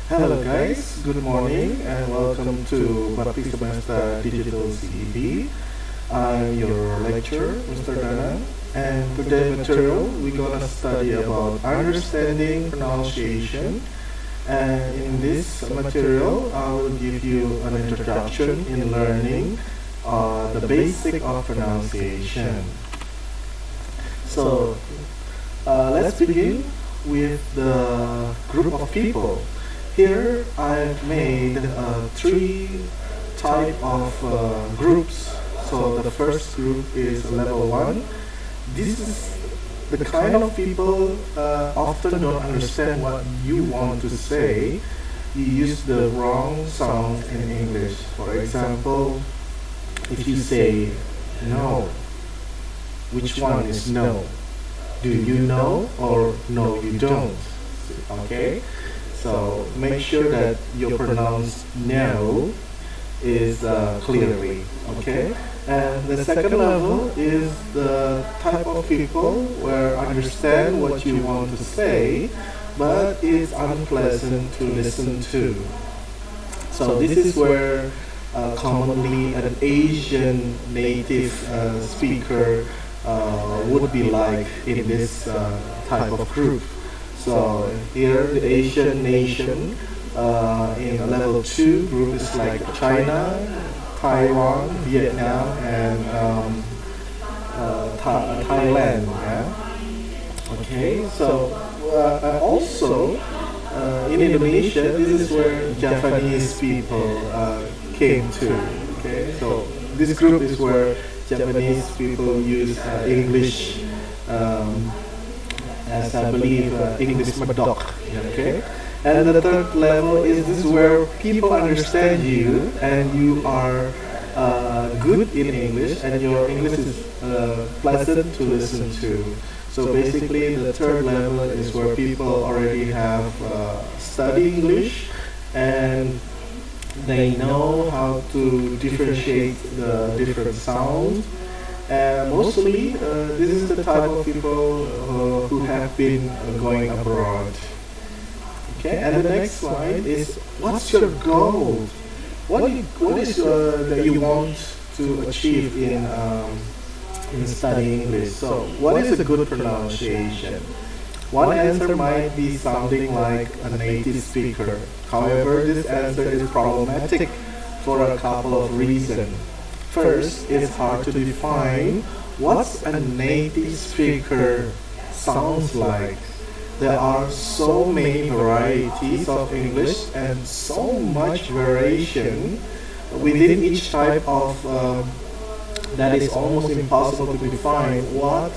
Hello guys, good morning and welcome to Bakti Semester Digital CEP. I'm your lecturer, Mr. Dana, and today material we're gonna study about understanding pronunciation. And in this material, I will give you an introduction in learning the basic of pronunciation. So let's begin with the group of people. Here I've made three type of groups. So the first group is level one. This is the kind of people often don't understand what you want to say. You use the wrong sound in English. For example, if you say no, which one is no? Do you know or no you don't? Okay? So make sure that you pronounce no is clearly, okay? And the second level is the type of people where understand what you want to say, but is unpleasant to listen to. So this is where commonly an Asian native speaker would be like in this type of group. So here the Asian nation in level 2 group is like China, Taiwan, Vietnam, and Thailand. Yeah? Okay, so also in Indonesia, this is where Japanese people came to. Okay, so this group is where Japanese people use English. As I believe English Murdoch. Okay, and the third level is this where people understand you and you are good in English and your English is pleasant to listen to. So basically, the third level is where people already have studied English and they know how to differentiate the different sounds. And mostly, this is the type of people who have been going abroad. Okay, and the next slide is what's your goal? What is that you want to achieve in studying English? So, what is a good pronunciation? One answer might be sounding like a native speaker. However, this answer is problematic for a couple of reasons. First, it's hard to define what a native speaker sounds like. There are so many varieties of English and so much variation within each type of that is almost impossible to define what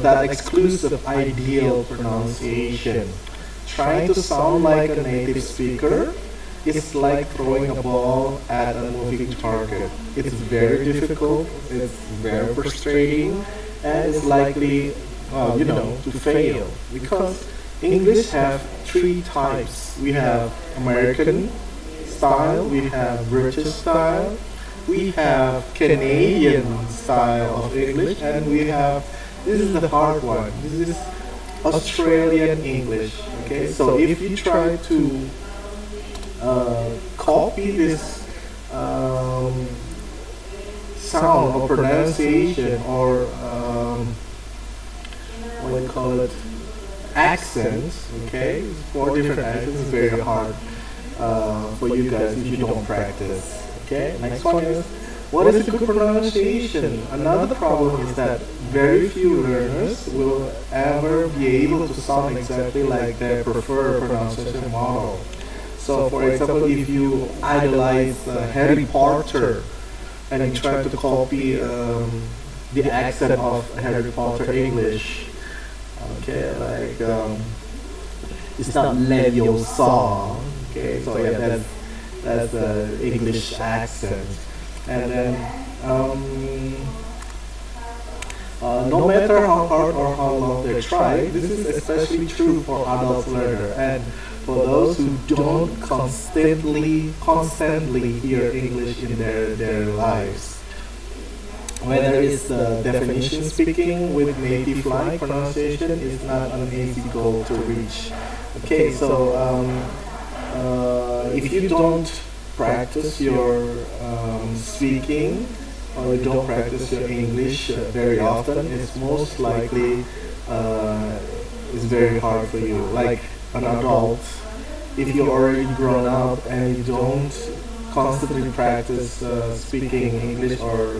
that exclusive ideal pronunciation. Trying to sound like a native speaker is like throwing a ball at a moving target. It's very difficult, it's very frustrating, and it's likely, to fail. Because English have three types. We have American style, we have British style, we have Canadian style of English, and we have, this is the hard one, this is Australian English. Okay, so if you try to copy this sound or pronunciation or what do you call it, accents. Okay, four different accents is very hard for you guys if you don't practice. Okay, next one is what is a good pronunciation? Another problem is that very few learners will ever be able to sound exactly like their preferred pronunciation model. So, for example, if you idolize Harry Potter and you try to copy the accent of Harry Potter English, okay, like it's not Leviosa, okay, so yeah, that's the English accent, and then no matter how hard or how long they try, this is especially true for adult learners and for those who don't constantly hear English in their lives. Whether it's the definition speaking with native-like pronunciation is not an easy goal to reach. Okay, so if you don't practice your speaking or you don't practice your English very often, it's most likely it's very hard for you. Like an adult, if you're already grown up and you don't constantly practice speaking English or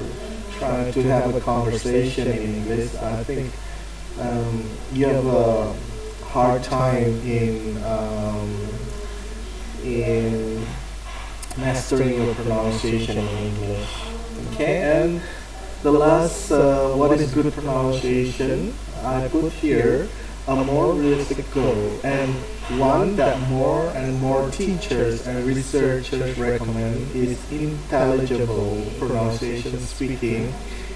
trying to have a conversation in English, I think you have a hard time in mastering your pronunciation in English. Okay, and the last, what is good pronunciation? I put here a more realistic goal and one that more and more teachers and researchers recommend is intelligible pronunciation speaking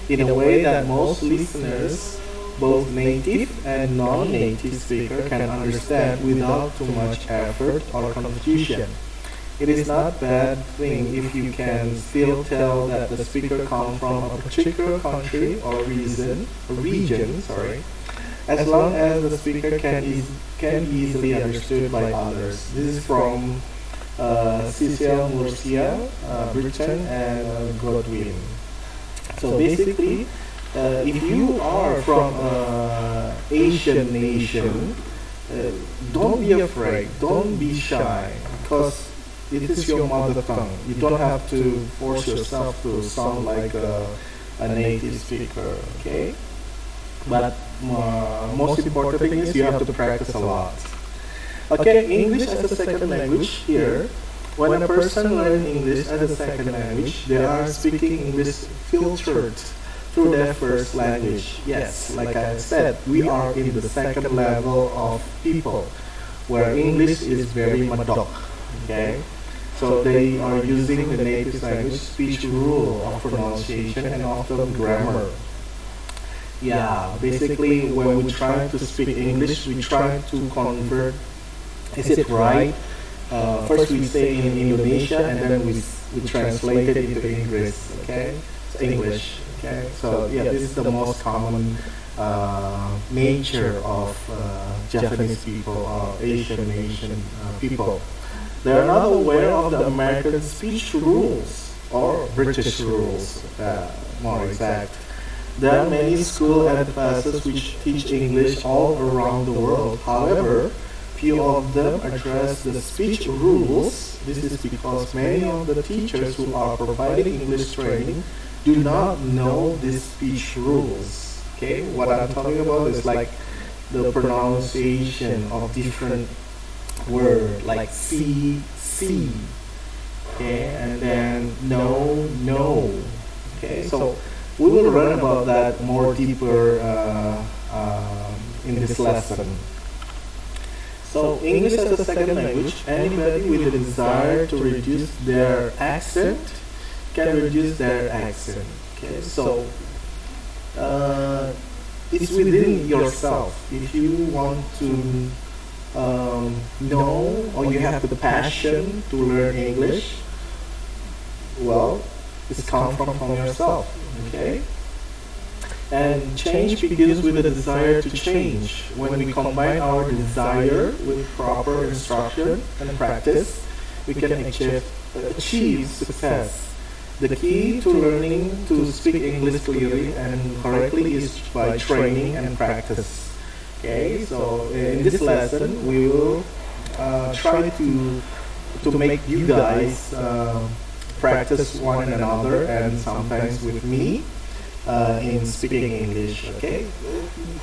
in a way that most listeners, both native and non-native speaker, can understand without too much effort or confusion. It is not bad thing if you can still tell that the speaker comes from a particular country or region, as long as the speaker can easily understood by others. This is from Cecil Murcia, Britain, and Godwin. So basically, if you are from Asian nation, don't be afraid, don't be shy, because it is your mother tongue. You don't have to force yourself to sound like a native speaker, okay? But most important thing is you have to practice a lot. Okay, English as a second language here. When a person learns English as a second language, they are speaking English filtered through their first language. Yes, like I said, we are in the second level of people where English is very madok. Okay, so they are using the native language speech rule of pronunciation and often grammar. Yeah, basically when we try to speak English, we try to convert, is it right? First we say in Indonesia and then we translate it into English, okay? So English, okay? So yeah, this is the most common nature of Japanese people or Asian people. They are not aware of the American speech rules or British rules, more exact. There are many schools and classes which teach English all around the world. However, few of them address the speech rules. This is because many of the teachers who are providing English training do not know these speech rules. Okay, what I'm talking about is like the pronunciation of different words, like C, okay, and then no. Okay, so we will learn about that more deeper in this lesson. So English as a second language, anybody with a desire to reduce their accent can reduce their accent. Okay, so it's within yourself. If you want to know or you have the passion to learn English, well, it's come from yourself. Okay, and change begins with a desire to change. When we combine our desire with proper instruction and practice, we can achieve success. The key to learning to speak English clearly and correctly is by training and practice. Okay, so in this lesson we will try to make you guys practice one another and sometimes with me in speaking English. Okay,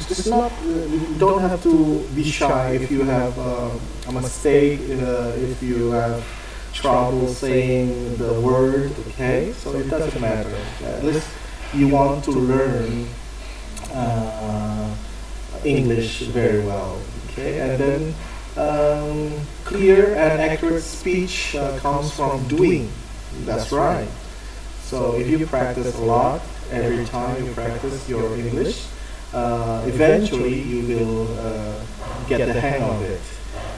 just not you don't have to be shy if you have a mistake, if you have trouble saying the word. Okay, so it doesn't matter. At least you want to learn English very well. Okay, and then clear and accurate speech comes from doing. That's right. So if you practice a lot, every time you practice your English, eventually you will get the hang of it.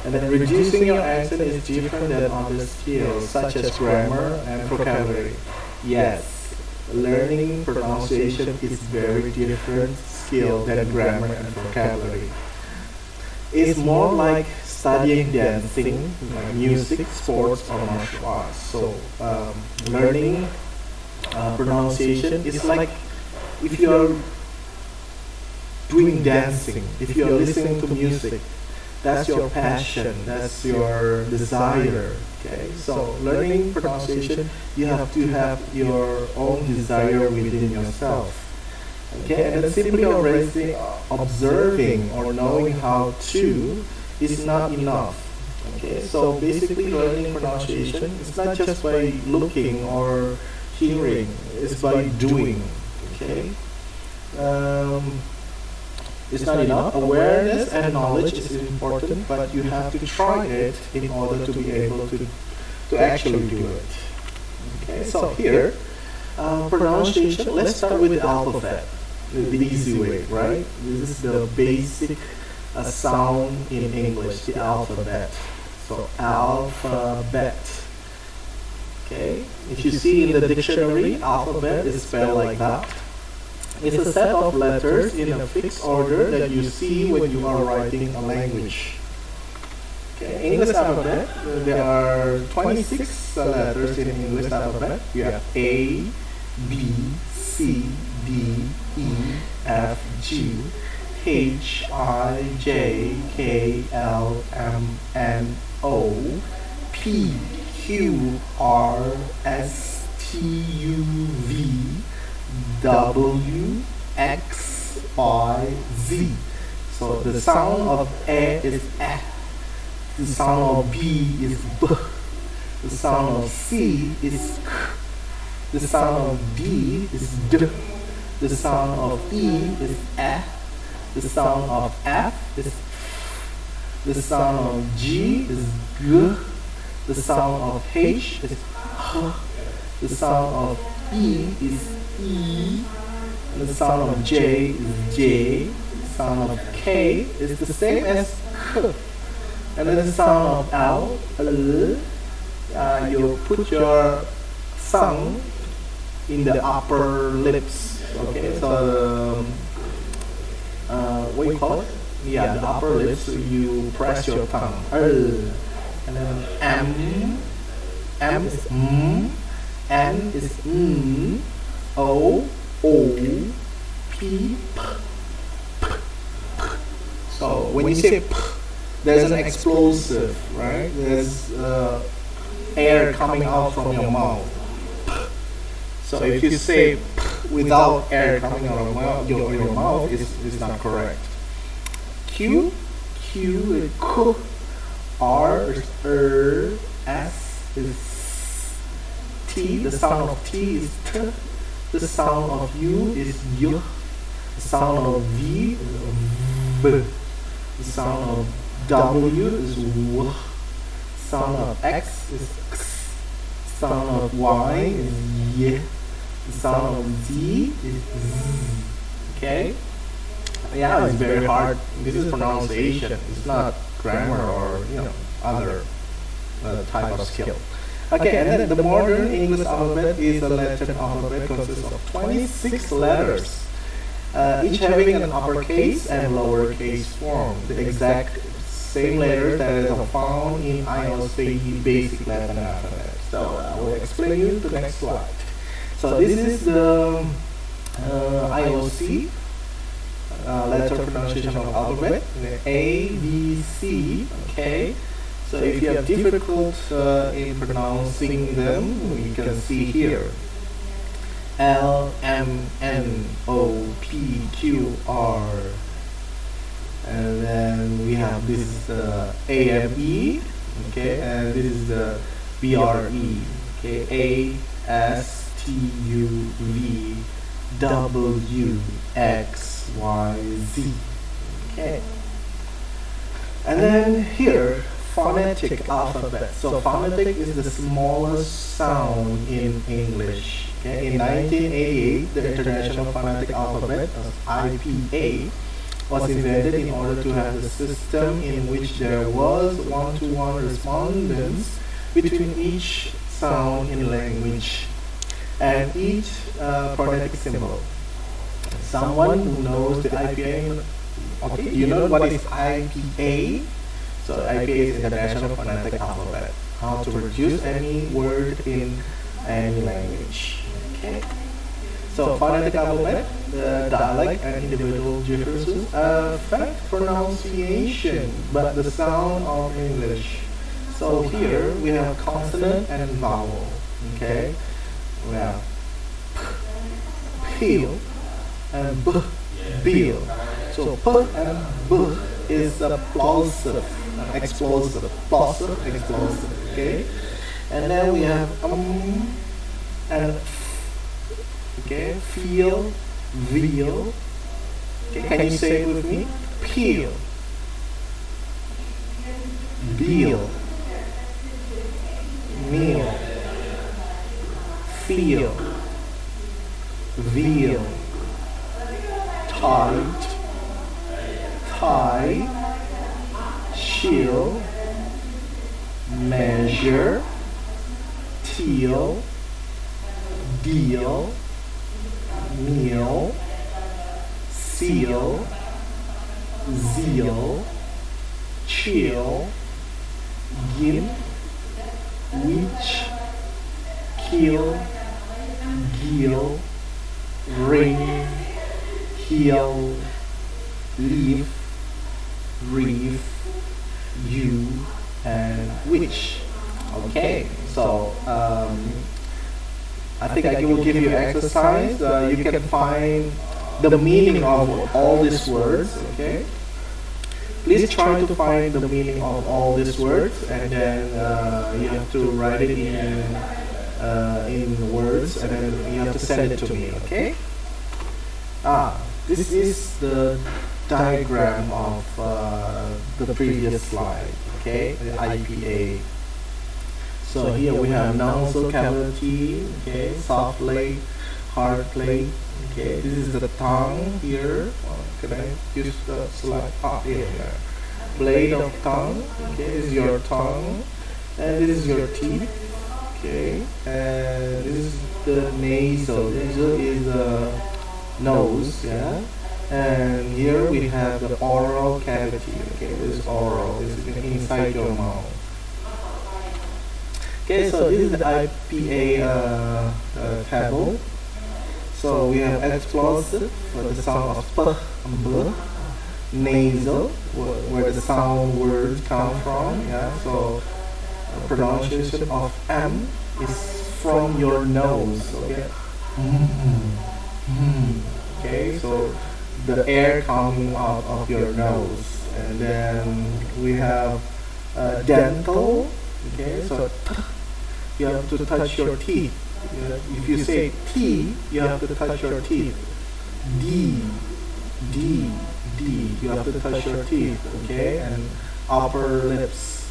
And then reducing your accent is different than other skills such as grammar and vocabulary. Yes, learning pronunciation is very different skill than grammar and vocabulary. It's more like studying dancing, music, sports, or martial arts. So learning pronunciation is like if you're doing dancing, if you're listening to music, that's your passion, that's your desire. Okay, so learning pronunciation, you have to have your own desire within yourself. Okay, and then simply already observing or knowing how to is not enough. Okay, so basically learning pronunciation is not just by looking or hearing, it's by doing. Okay. It's not enough. Awareness and knowledge is important, but you have to try it in order to be able to actually do it. Okay, so here, pronunciation, let's start with the alphabet, the easy way, right? This is the basic sound in English, the alphabet. So, alphabet. Okay, if you see in the dictionary, alphabet is spelled like that. It's a set of letters in a fixed order that you see when you are writing a language. Okay, English alphabet, there are 26 letters in English alphabet. You have A, B, C, D, E, F, G, H, I, J, K, L, M, N, O, P, Q, R, S, T, U, V, W, X, Y, Z. So the sound of A is A, the sound of B is B, the sound of C is K, the sound of D is D, the sound of E is A, the sound of F is F, the sound of G is G, the sound of H is H, the sound of E is E, and the sound of J is J, the sound of K is the same as K, and then the sound of L, you put your tongue in the upper lips. Okay, so what you call it? Yeah, the upper lips. You press your tongue. And then M is N is O, P, P. So when you say P, there's an explosive, right? There's air coming out from your mouth. So if you say P without air coming out of your mouth, is not correct. Q, Q, K, R is S is T. The sound of T is T. The sound of U is Y. The sound of V is V. The sound of W is W. The sound of X is X. The sound of Y is Y. The sound of Z is Z. Okay? Yeah, it's very hard. This is pronunciation. It's not grammar or other type of skill. Okay, and then the modern English alphabet is a Latin alphabet consists of 26 letters, each having an uppercase and lowercase form, the exact same letters that are found in IOC basic Latin alphabet. So I will explain you the next slide. So this is the IOC letter pronunciation of alphabet, A, B, C. Okay. So if you have difficult in pronouncing them, you can see here. L, M, N, O, P, Q, R. And then we have this A, M, E. Okay, and this is the B, R, E. Okay, A, S, T, U, V, W, X, Y, Z. Okay. And then here, phonetic alphabet. So phonetic is the smallest sound in English. Okay? In 1988, the International Phonetic Alphabet, IPA, was invented in order to have a system in which there was one-to-one correspondence between each sound in language and each phonetic symbol. Someone who knows the IPA, okay, you know what is IPA? So IPA is International Phonetic Alphabet. How to reduce any word in any language. Okay. So phonetic alphabet, the dialect and individual differences affect pronunciation, but the sound of English. So here we have consonant and vowel. Okay. We have peel and b, bill. So p and b is a plosive, explosive, plosive, explosive. Okay. And then we have and okay, feel, veal. Okay, can you say it with me? Peel, deal, meal, feel, veal, tight, tie, chill, measure, teal, deal, meal, seal, zeal, chill, gimp, witch, kill, gill, ring, heel, leaf, reef, you, and witch. Okay, so I think I will give you exercise. You can find the meaning of all these words. Okay. Please try to find the meaning of all these words, and then you have to write it in words, and then you have to send it to me. Okay. This is the diagram of the previous slide. Okay, the IPA. So here we have nasal cavity, okay, soft lake, hard lake, okay, this is the tongue here, can I use the slide, here, blade of tongue, okay, this is your tongue, and this is your teeth, okay, and this is the nasal, nasal is the nose, yeah, and here we have the oral cavity, okay, this is oral, this is inside your mouth. Okay, so this is the IPA table. So we have explosive for the sound of p and b, nasal where the sound words come from. Yeah, so pronunciation of M is from your nose. Okay, okay, so the air coming out of your nose, and then we have dental. Okay, so you have to touch your teeth. If you say T, you have to touch your teeth. D, D, D, you have to touch your teeth. Okay, and upper lips.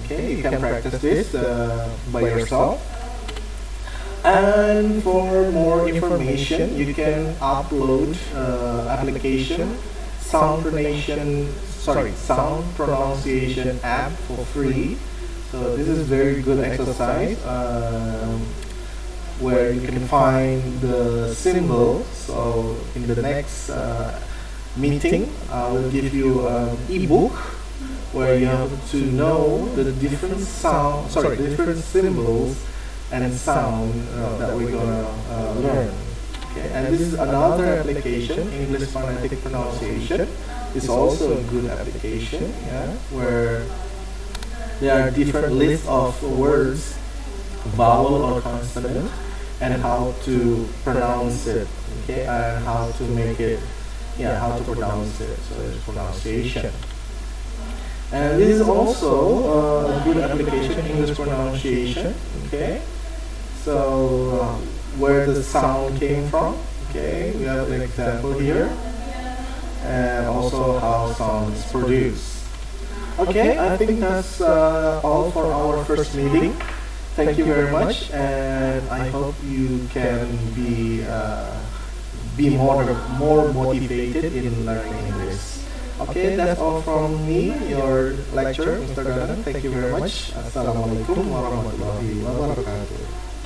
Okay, you can practice this by yourself. And for more information, you can upload application sound pronunciation app for free. So this is very good exercise where you can find the symbol. So in the next meeting, I will give you an ebook where you have to know the different different symbols and sound that we're gonna learn. Okay, and this is another application, English phonetic pronunciation. It's also a good application, yeah, where there are different lists of words, vowel or consonant, and how to pronounce it, okay, and how to make it, how to pronounce it. So there's pronunciation. And this is also a good application, English pronunciation, okay. So where the sound came from, okay, we have an example here, and also how sounds produced. Okay, I think that's all for our first meeting. Thank you very much, and I hope you can be more motivated in learning English. Okay, that's all from me, your lecturer, Mr. Ganan. Thank you very much. Assalamualaikum warahmatullahi wabarakatuh.